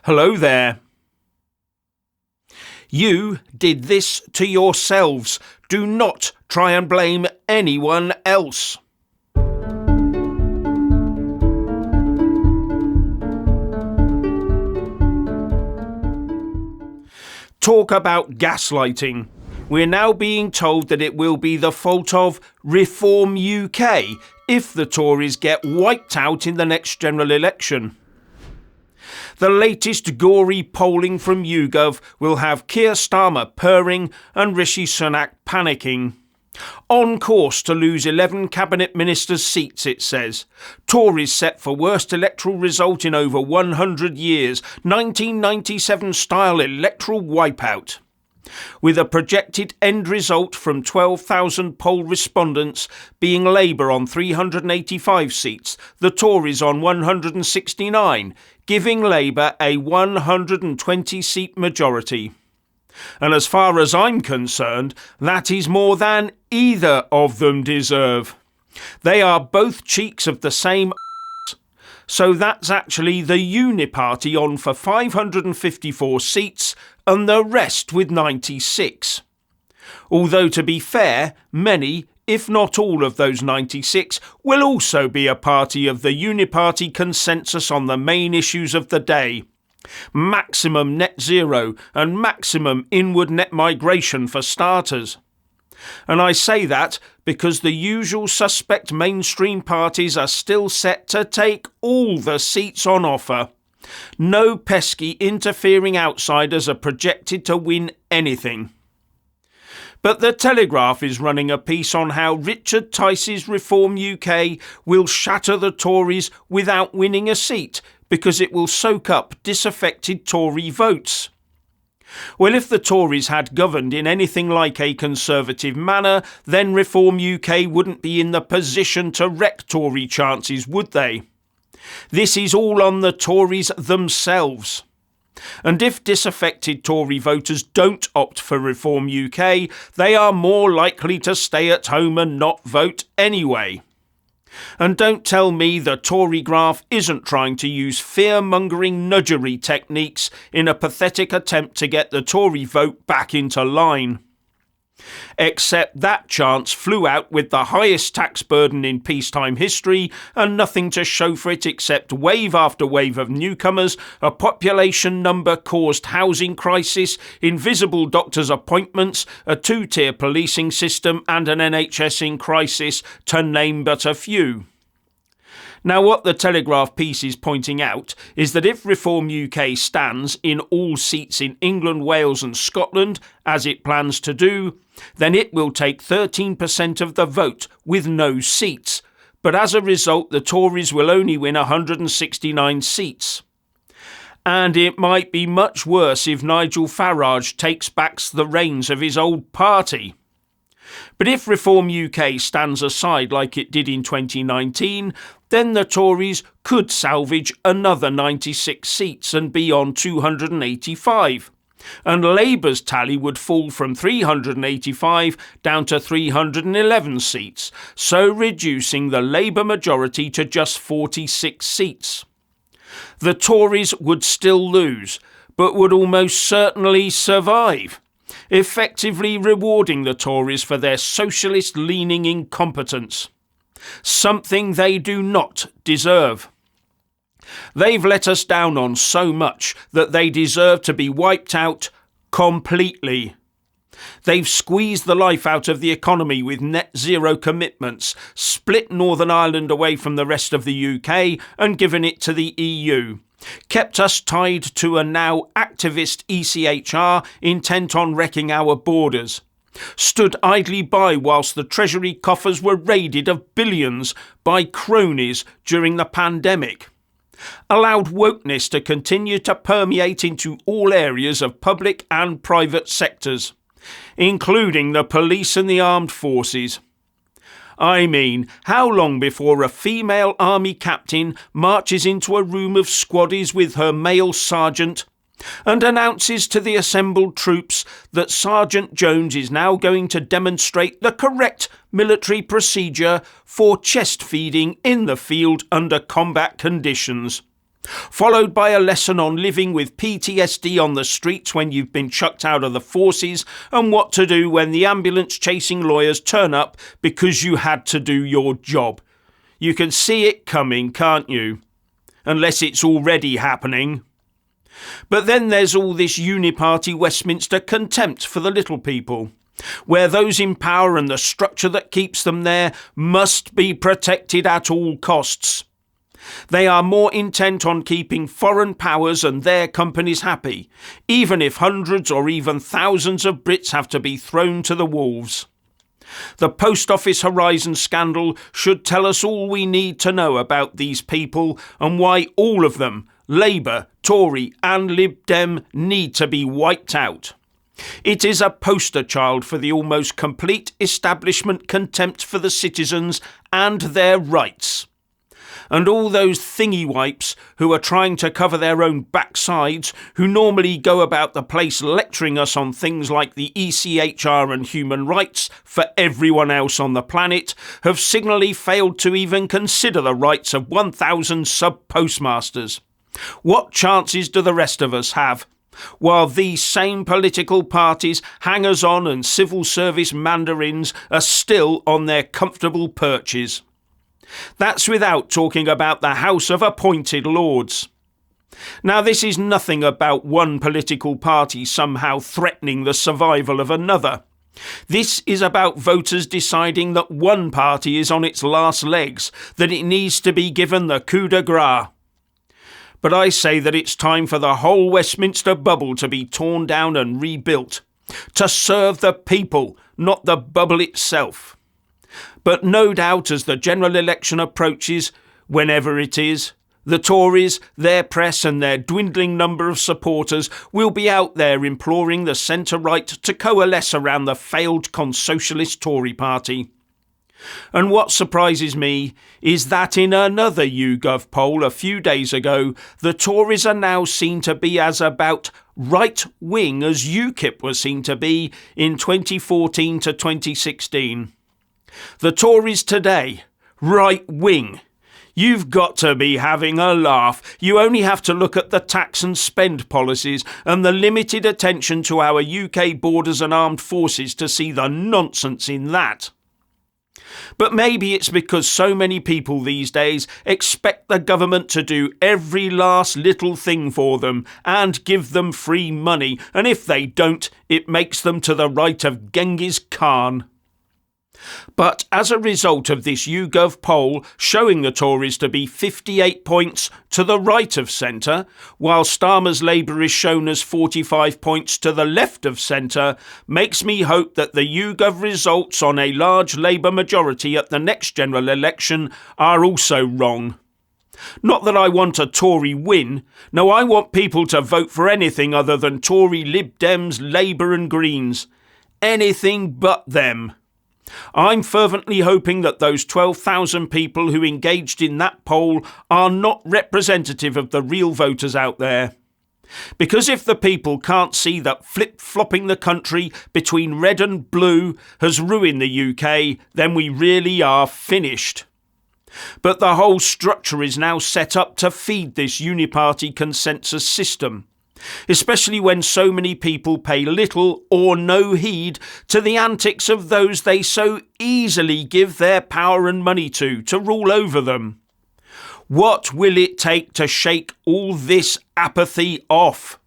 Hello there. You did this to yourselves. Do not try and blame anyone else. Talk about gaslighting. We're now being told that it will be the fault of Reform UK if the Tories get wiped out in the next general election. The latest gory polling from YouGov will have Keir Starmer purring and Rishi Sunak panicking. On course to lose 11 cabinet ministers' seats, it says. Tories set for worst electoral result in over 100 years, 1997-style electoral wipeout. With a projected end result from 12,000 poll respondents being Labour on 385 seats, the Tories on 169, giving Labour a 120-seat majority. And as far as I'm concerned, that is more than either of them deserve. They are both cheeks of the same so that's actually the Uniparty on for 554 seats and the rest with 96. Although to be fair, many, if not all of those 96, will also be a party of the Uniparty consensus on the main issues of the day. Maximum net zero and maximum inward net migration for starters. And I say that because the usual suspect mainstream parties are still set to take all the seats on offer. No pesky interfering outsiders are projected to win anything. But the Telegraph is running a piece on how Richard Tice's Reform UK will shatter the Tories without winning a seat because it will soak up disaffected Tory votes. Well, if the Tories had governed in anything like a Conservative manner, then Reform UK wouldn't be in the position to wreck Tory chances, would they? This is all on the Tories themselves. And if disaffected Tory voters don't opt for Reform UK, they are more likely to stay at home and not vote anyway. And don't tell me the Tory graph isn't trying to use fear-mongering nudgery techniques in a pathetic attempt to get the Tory vote back into line. Except that chance flew out with the highest tax burden in peacetime history and nothing to show for it except wave after wave of newcomers, a population number-caused housing crisis, invisible doctors' appointments, a two-tier policing system and an NHS in crisis, to name but a few. Now, what the Telegraph piece is pointing out is that if Reform UK stands in all seats in England, Wales and Scotland, as it plans to do, then it will take 13% of the vote with no seats. But as a result, the Tories will only win 169 seats. And it might be much worse if Nigel Farage takes back the reins of his old party. But if Reform UK stands aside like it did in 2019, then the Tories could salvage another 96 seats and be on 285. And Labour's tally would fall from 385 down to 311 seats, so reducing the Labour majority to just 46 seats. The Tories would still lose, but would almost certainly survive, effectively rewarding the Tories for their socialist-leaning incompetence. Something they do not deserve. They've let us down on so much that they deserve to be wiped out completely. They've squeezed the life out of the economy with net zero commitments, split Northern Ireland away from the rest of the UK and given it to the EU. Kept us tied to a now activist ECHR intent on wrecking our borders. Stood idly by whilst the Treasury coffers were raided of billions by cronies during the pandemic. Allowed wokeness to continue to permeate into all areas of public and private sectors, including the police and the armed forces. I mean, how long before a female army captain marches into a room of squaddies with her male sergeant and announces to the assembled troops that Sergeant Jones is now going to demonstrate the correct military procedure for chest feeding in the field under combat conditions? followed by a lesson on living with PTSD on the streets when you've been chucked out of the forces and what to do when the ambulance-chasing lawyers turn up because you had to do your job. You can see it coming, can't you? Unless it's already happening. But then there's all this uniparty Westminster contempt for the little people, where those in power and the structure that keeps them there must be protected at all costs. They are more intent on keeping foreign powers and their companies happy, even if hundreds or even thousands of Brits have to be thrown to the wolves. The Post Office Horizon scandal should tell us all we need to know about these people and why all of them, Labour, Tory and Lib Dem, need to be wiped out. It is a poster child for the almost complete establishment contempt for the citizens and their rights. And all those thingy wipes who are trying to cover their own backsides, who normally go about the place lecturing us on things like the ECHR and human rights for everyone else on the planet, have signally failed to even consider the rights of 1,000 sub-postmasters. What chances do the rest of us have? While these same political parties, hangers-on and civil service mandarins are still on their comfortable perches. That's without talking about the House of Appointed Lords. Now, this is nothing about one political party somehow threatening the survival of another. This is about voters deciding that one party is on its last legs, that it needs to be given the coup de grace. But I say that it's time for the whole Westminster bubble to be torn down and rebuilt, to serve the people, not the bubble itself. But no doubt as the general election approaches, whenever it is, the Tories, their press and their dwindling number of supporters will be out there imploring the centre-right to coalesce around the failed Consocialist Tory party. And what surprises me is that in another YouGov poll a few days ago, the Tories are now seen to be as about right-wing as UKIP was seen to be in 2014 to 2016. The Tories today, right-wing. You've got to be having a laugh. You only have to look at the tax and spend policies and the limited attention to our UK borders and armed forces to see the nonsense in that. But maybe it's because so many people these days expect the government to do every last little thing for them and give them free money, and if they don't, it makes them to the right of Genghis Khan. But as a result of this YouGov poll showing the Tories to be 58 points to the right of centre, while Starmer's Labour is shown as 45 points to the left of centre, makes me hope that the YouGov results on a large Labour majority at the next general election are also wrong. Not that I want a Tory win. No, I want people to vote for anything other than Tory, Lib Dems, Labour and Greens. Anything but them. I'm fervently hoping that those 12,000 people who engaged in that poll are not representative of the real voters out there. Because if the people can't see that flip-flopping the country between red and blue has ruined the UK, then we really are finished. But the whole structure is now set up to feed this uniparty consensus system, especially when so many people pay little or no heed to the antics of those they so easily give their power and money to rule over them. What will it take to shake all this apathy off?